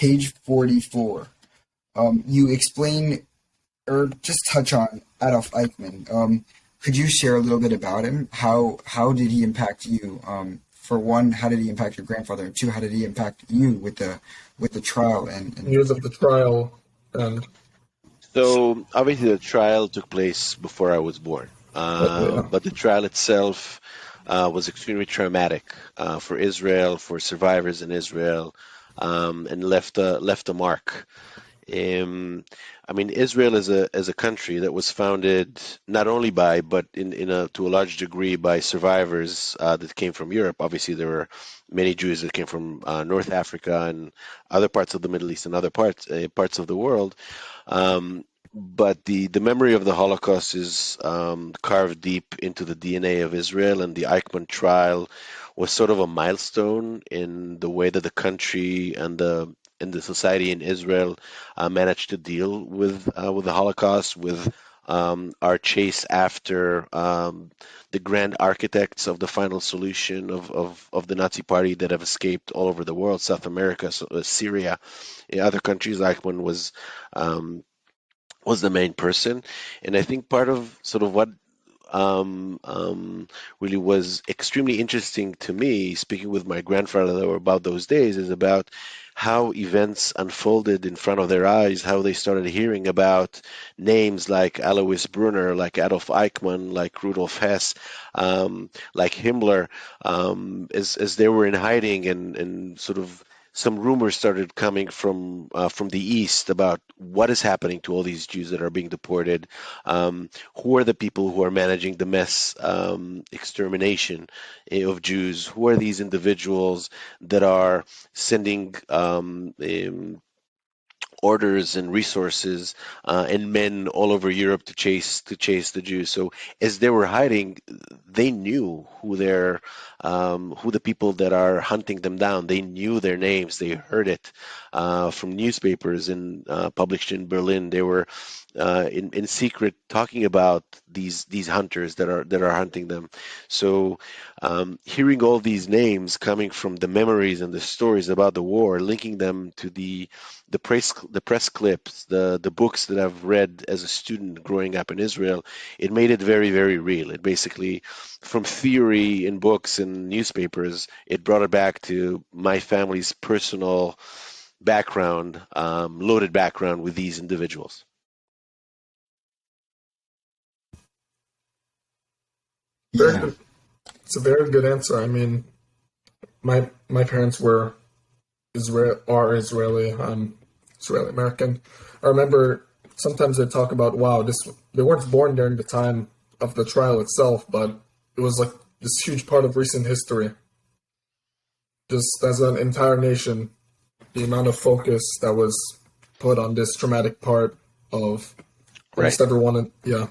page 44, you explain or just touch on Adolf Eichmann. Could you share a little bit about him? How did he impact you? For one, how did he impact your grandfather? And two, how did he impact you with the trial and years of the trial? And So obviously the trial took place before I was born, yeah. but the trial itself was extremely traumatic for Israel, for survivors in Israel, and left a mark. I mean, Israel is a country that was founded not only by, but to a large degree by survivors that came from Europe. Obviously, there were many Jews that came from North Africa and other parts of the Middle East and other parts of the world. But the memory of the Holocaust is carved deep into the DNA of Israel, and the Eichmann trial was sort of a milestone in the way that the country and the society in Israel managed to deal with the Holocaust, with our chase after the grand architects of the final solution of the Nazi Party that have escaped all over the world, South America, Syria, other countries. Eichmann was the main person, and I think part of sort of what really was extremely interesting to me, speaking with my grandfather about those days, is about how events unfolded in front of their eyes, how they started hearing about names like Alois Brunner, like Adolf Eichmann, like Rudolf Hess, like Himmler, as they were in hiding, and sort of some rumors started coming from the east about what is happening to all these Jews that are being deported. Who are the people who are managing the mass extermination of Jews? Who are these individuals that are sending orders and resources and men all over Europe to chase the Jews? So as they were hiding, they knew who the people that are hunting them down. They knew their names. They heard it from newspapers and published in Berlin. They were in secret talking about these hunters that are hunting them. So hearing all these names coming from the memories and the stories about the war, linking them to the press clips, the books that I've read as a student growing up in Israel, it made it very, very real. It basically, from theory in books and newspapers, it brought it back to my family's personal background, loaded background with these individuals. Very good. It's a very good answer. I mean, my parents are Israeli. I'm Israeli American. I remember sometimes they talk about, wow, they weren't born during the time of the trial itself, but it was like this huge part of recent history. Just as an entire nation, the amount of focus that was put on this traumatic part of Right. just everyone. Yeah,